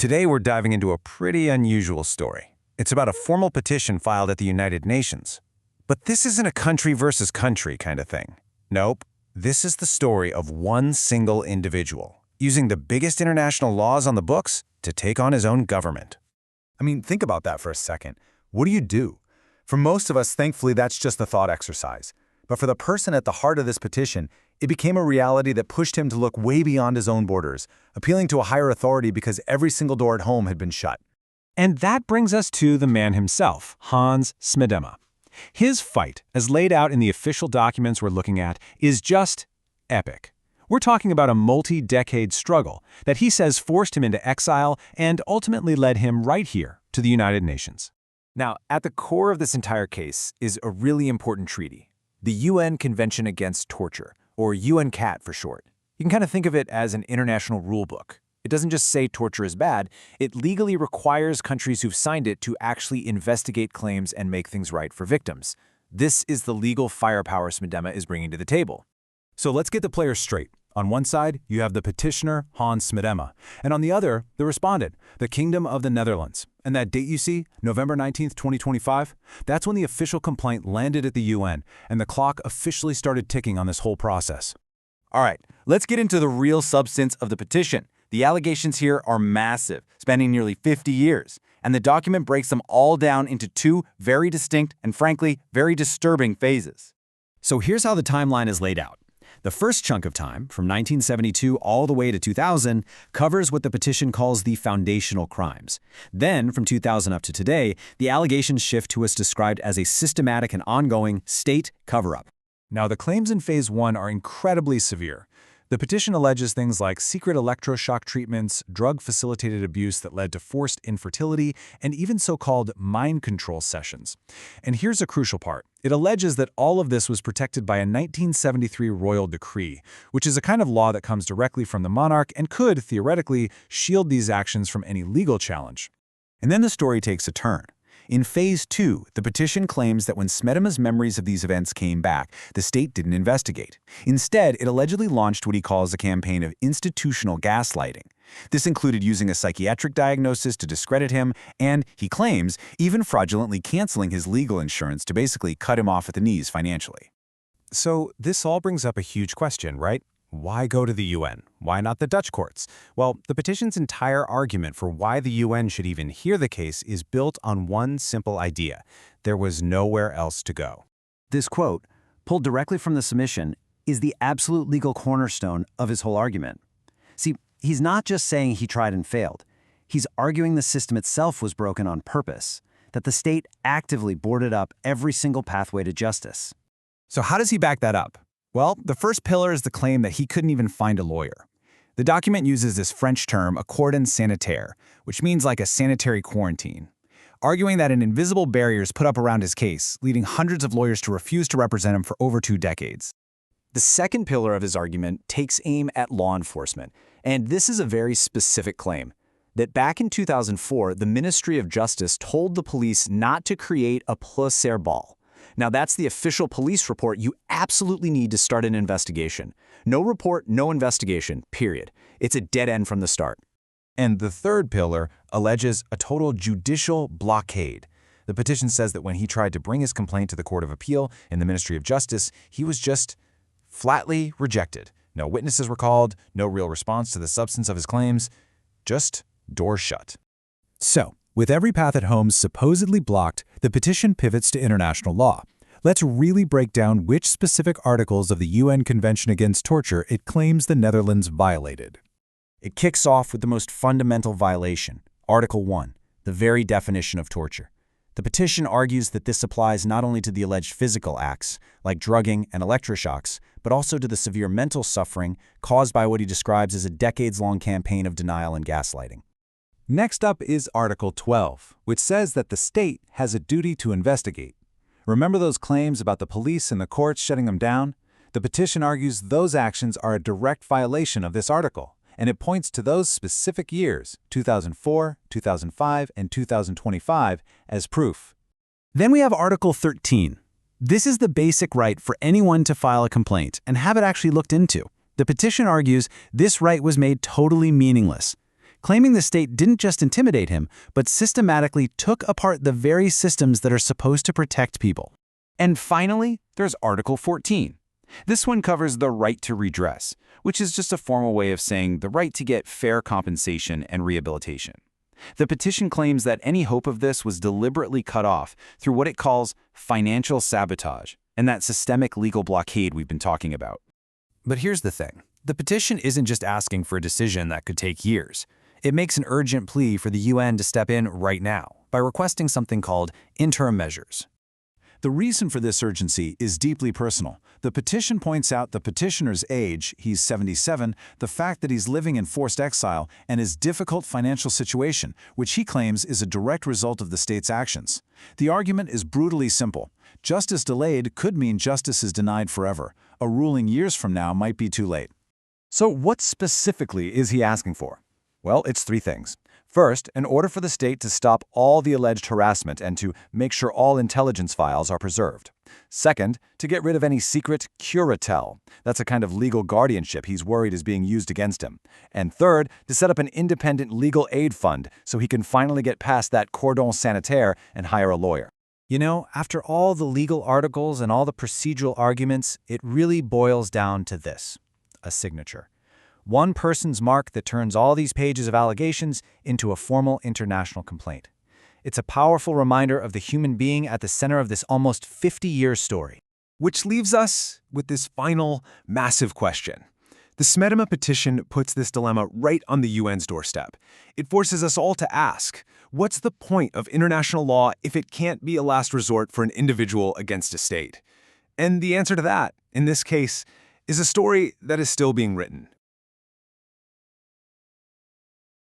Today we're diving into a pretty unusual story. It's about a formal petition filed at the United Nations. But this isn't a country versus country kind of thing. Nope. This is the story of one single individual, using the biggest international laws on the books to take on his own government. I mean, think about that for a second. What do? For most of us, thankfully, that's just a thought exercise. But for the person at the heart of this petition, it became a reality that pushed him to look way beyond his own borders, appealing to a higher authority because every single door at home had been shut. And that brings us to the man himself, Hans Smedema. His fight, as laid out in the official documents we're looking at, is just epic. We're talking about a multi-decade struggle that he says forced him into exile and ultimately led him right here to the United Nations. Now, at the core of this entire case is a really important treaty, the UN Convention Against Torture, or UNCAT for short. You can kind of think of it as an international rule book. It doesn't just say torture is bad, it legally requires countries who've signed it to actually investigate claims and make things right for victims. This is the legal firepower Smedema is bringing to the table. So let's get the players straight. On one side, you have the petitioner, Hans Smedema, and on the other, the respondent, the Kingdom of the Netherlands. And that date you see, November 19th, 2025, that's when the official complaint landed at the UN, and the clock officially started ticking on this whole process. All right, let's get into the real substance of the petition. The allegations here are massive, spanning nearly 50 years, and the document breaks them all down into two very distinct and, frankly, very disturbing phases. So here's how the timeline is laid out. The first chunk of time, from 1972 all the way to 2000, covers what the petition calls the foundational crimes. Then, from 2000 up to today, the allegations shift to what's described as a systematic and ongoing state cover-up. Now, the claims in Phase 1 are incredibly severe. The petition alleges things like secret electroshock treatments, drug-facilitated abuse that led to forced infertility, and even so-called mind control sessions. And here's a crucial part. It alleges that all of this was protected by a 1973 royal decree, which is a kind of law that comes directly from the monarch and could, theoretically, shield these actions from any legal challenge. And then the story takes a turn. In Phase 2, the petition claims that when Smedema's memories of these events came back, the state didn't investigate. Instead, it allegedly launched what he calls a campaign of institutional gaslighting. This included using a psychiatric diagnosis to discredit him and, he claims, even fraudulently canceling his legal insurance to basically cut him off at the knees financially. So this all brings up a huge question, right? Why go to the UN? Why not the Dutch courts? Well, the petition's entire argument for why the UN should even hear the case is built on one simple idea. There was nowhere else to go. This quote, pulled directly from the submission, is the absolute legal cornerstone of his whole argument. See, he's not just saying he tried and failed. He's arguing the system itself was broken on purpose, that the state actively boarded up every single pathway to justice. So how does he back that up? Well, the first pillar is the claim that he couldn't even find a lawyer. The document uses this French term, a cordon sanitaire, which means like a sanitary quarantine, arguing that an invisible barrier is put up around his case, leading hundreds of lawyers to refuse to represent him for over 2 decades. The second pillar of his argument takes aim at law enforcement, and this is a very specific claim, that back in 2004, the Ministry of Justice told the police not to create a procès verbal. Now, that's the official police report you absolutely need to start an investigation. No report, no investigation, period. It's a dead end from the start. And the third pillar alleges a total judicial blockade. The petition says that when he tried to bring his complaint to the Court of Appeal in the Ministry of Justice, he was just flatly rejected. No witnesses were called, no real response to the substance of his claims, just doors shut. So, with every path at home supposedly blocked, the petition pivots to international law. Let's really break down which specific articles of the UN Convention Against Torture it claims the Netherlands violated. It kicks off with the most fundamental violation, Article 1, the very definition of torture. The petition argues that this applies not only to the alleged physical acts, like drugging and electroshocks, but also to the severe mental suffering caused by what he describes as a decades-long campaign of denial and gaslighting. Next up is Article 12, which says that the state has a duty to investigate. Remember those claims about the police and the courts shutting them down? The petition argues those actions are a direct violation of this article, and it points to those specific years, 2004, 2005, and 2025, as proof. Then we have Article 13. This is the basic right for anyone to file a complaint and have it actually looked into. The petition argues this right was made totally meaningless. claiming the state didn't just intimidate him, but systematically took apart the very systems that are supposed to protect people. And finally, there's Article 14. This one covers the right to redress, which is just a formal way of saying the right to get fair compensation and rehabilitation. The petition claims that any hope of this was deliberately cut off through what it calls financial sabotage and that systemic legal blockade we've been talking about. But here's the thing. The petition isn't just asking for a decision that could take years. It makes an urgent plea for the UN to step in right now by requesting something called interim measures. The reason for this urgency is deeply personal. The petition points out the petitioner's age, he's 77, the fact that he's living in forced exile, and his difficult financial situation, which he claims is a direct result of the state's actions. The argument is brutally simple. Justice delayed could mean justice is denied forever. A ruling years from now might be too late. So what specifically is he asking for? Well, it's three things. First, in order for the state to stop all the alleged harassment and to make sure all intelligence files are preserved. Second, to get rid of any secret curatelle. That's a kind of legal guardianship he's worried is being used against him. And third, to set up an independent legal aid fund so he can finally get past that cordon sanitaire and hire a lawyer. You know, after all the legal articles and all the procedural arguments, it really boils down to this: a signature. One person's mark that turns all these pages of allegations into a formal international complaint. It's a powerful reminder of the human being at the center of this almost 50-year story. Which leaves us with this final, massive question. The Smedema Petition puts this dilemma right on the UN's doorstep. It forces us all to ask, what's the point of international law if it can't be a last resort for an individual against a state? And the answer to that, in this case, is a story that is still being written.